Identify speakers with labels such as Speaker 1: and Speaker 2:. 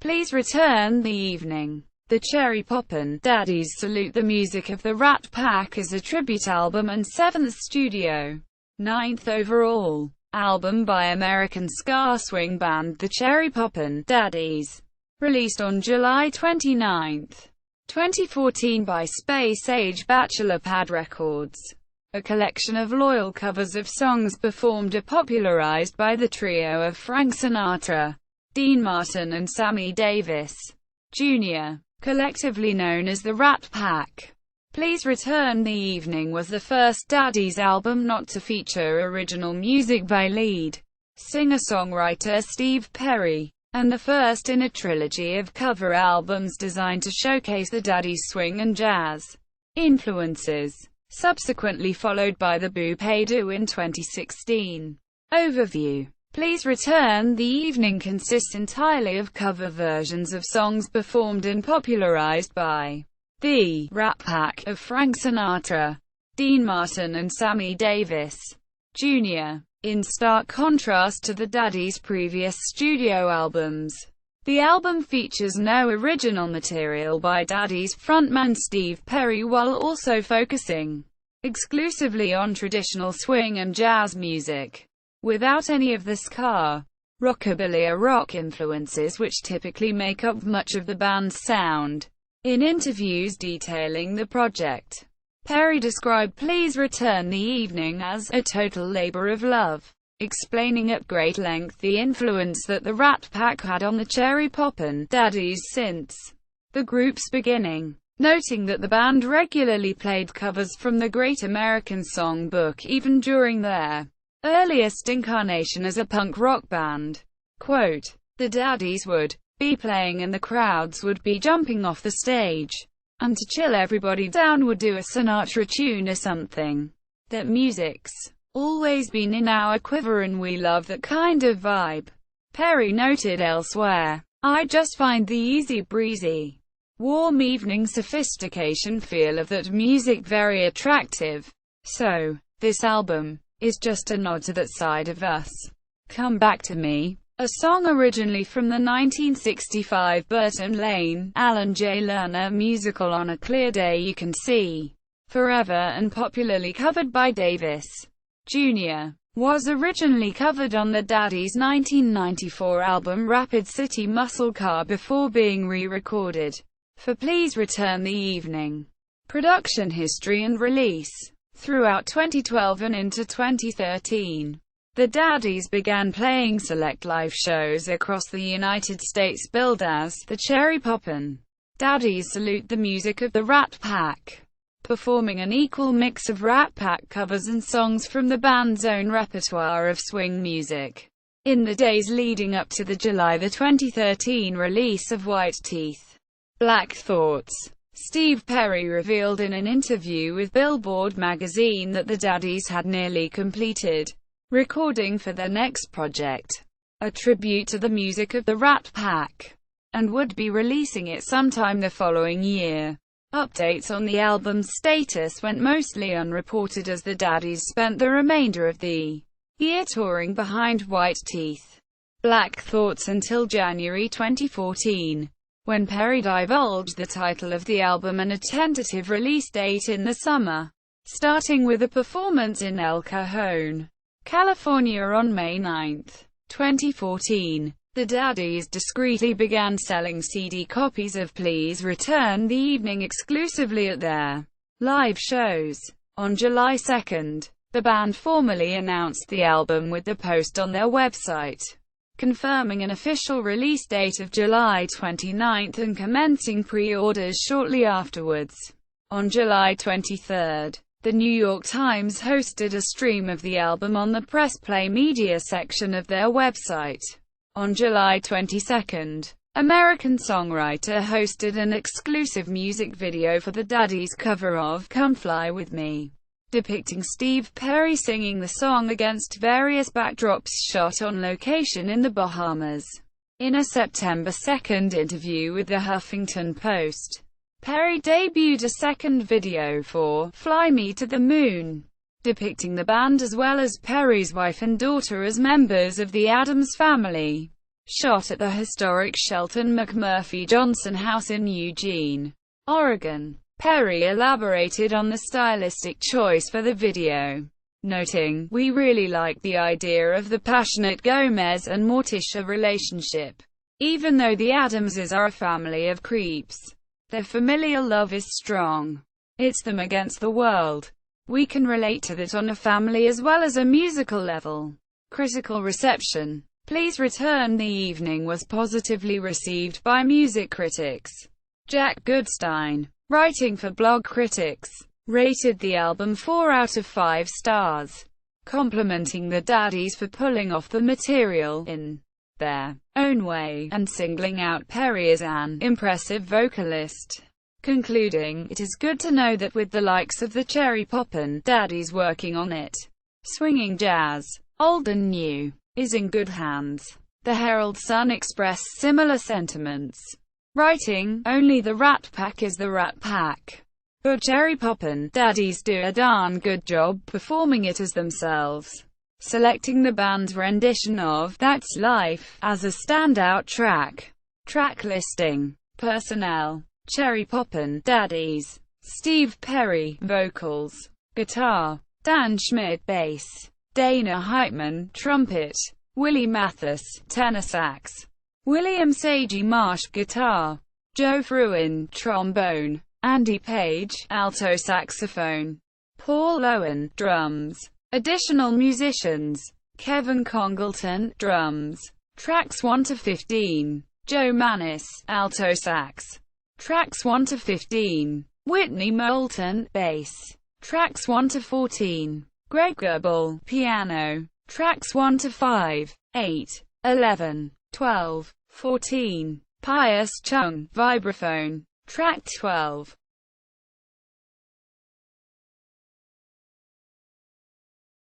Speaker 1: Please Return the Evening. The Cherry Poppin Daddies Salute, the music of the Rat Pack, is a tribute album and seventh studio, ninth overall, album by American ska-swing band the Cherry Poppin Daddies, released on July 29, 2014 by Space Age Bachelor Pad Records. A collection of loyal covers of songs performed or popularized by the trio of Frank Sinatra, Dean Martin and Sammy Davis, Jr., collectively known as the Rat Pack. Please Return the Evening was the first Daddies album not to feature original music by lead singer-songwriter Steve Perry, and the first in a trilogy of cover albums designed to showcase the Daddies' swing and jazz influences, subsequently followed by the Boop-A-Doo in 2016. Overview. Please Return the Evening consists entirely of cover versions of songs performed and popularized by the Rat Pack of Frank Sinatra, Dean Martin and Sammy Davis, Jr., in stark contrast to the Daddies' previous studio albums. The album features no original material by Daddies frontman Steve Perry, while also focusing exclusively on traditional swing and jazz music, without any of the ska, rockabilly or rock influences which typically make up much of the band's sound. In interviews detailing the project, Perry described Please Return the Evening as a total labor of love, explaining at great length the influence that the Rat Pack had on the Cherry Poppin Daddies since the group's beginning, noting that the band regularly played covers from the Great American Songbook even during their earliest incarnation as a punk rock band. Quote, "The Daddies would be playing and the crowds would be jumping off the stage, and to chill everybody down would do a Sinatra tune or something. That music's always been in our quiver and we love that kind of vibe." Perry noted elsewhere, "I just find the easy breezy, warm evening sophistication feel of that music very attractive. So, this album is just a nod to that side of us. Come Back to Me," a song originally from the 1965 Burton Lane, Alan J. Lerner musical On a Clear Day You Can See Forever and popularly covered by Davis, Jr., was originally covered on the Daddies' 1994 album Rapid City Muscle Car before being re-recorded for Please Return the Evening. Production history and release. Throughout 2012 and into 2013, the Daddies began playing select live shows across the United States billed as the Cherry Poppin Daddies Salute, the music of the Rat Pack, performing an equal mix of Rat Pack covers and songs from the band's own repertoire of swing music. In the days leading up to the July 2013 release of White Teeth, Black Thoughts, Steve Perry revealed in an interview with Billboard magazine that the Daddies had nearly completed recording for their next project, a tribute to the music of the Rat Pack, and would be releasing it sometime the following year. Updates on the album's status went mostly unreported as the Daddies spent the remainder of the year touring behind White Teeth, Black Thoughts until January 2014. When Perry divulged the title of the album and a tentative release date in the summer, starting with a performance in El Cajon, California on May 9, 2014. The Daddies discreetly began selling CD copies of Please Return the Evening exclusively at their live shows. On July 2, the band formally announced the album with the post on their website, confirming an official release date of July 29 and commencing pre-orders shortly afterwards. On July 23, the New York Times hosted a stream of the album on the Press Play Media section of their website. On July 22, American Songwriter hosted an exclusive music video for the Daddies' cover of Come Fly With Me, depicting Steve Perry singing the song against various backdrops shot on location in the Bahamas. In a September 2 interview with the Huffington Post, Perry debuted a second video for Fly Me to the Moon, depicting the band as well as Perry's wife and daughter as members of the Addams family. Shot at the historic Shelton McMurphy Johnson House in Eugene, Oregon. Perry elaborated on the stylistic choice for the video, noting, "We really like the idea of the passionate Gomez and Morticia relationship. Even though the Adamses are a family of creeps, their familial love is strong. It's them against the world. We can relate to that on a family as well as a musical level." Critical reception. Please Return the evening was positively received by music critics. Jack Goodstein, writing for Blog Critics, rated the album 4 out of 5 stars, complimenting the Daddies for pulling off the material in their own way, and singling out Perry as an impressive vocalist, concluding, "It is good to know that with the likes of the Cherry Poppin Daddies working on it, swinging jazz, old and new, is in good hands." The Herald-Sun expressed similar sentiments, writing, "Only the Rat Pack is the Rat Pack. But Cherry Poppin Daddies do a darn good job performing it as themselves," selecting the band's rendition of "That's Life" as a standout track. Track listing. Personnel. Cherry Poppin Daddies. Steve Perry, vocals. Guitar. Dan Schmidt, bass. Dana Heitman, trumpet. Willie Mathis, tenor sax. William Sagi Marsh, guitar. Joe Fruin, trombone. Andy Page, alto saxophone. Paul Owen, drums. Additional musicians. Kevin Congleton, drums. Tracks 1 to 15. Joe Manis, alto sax. Tracks 1 to 15. Whitney Moulton, bass. Tracks 1 to 14. Greg Goebel, piano. Tracks 1 to 5, 8, 11, 12, 14. Pius Chung, vibraphone. Track 12.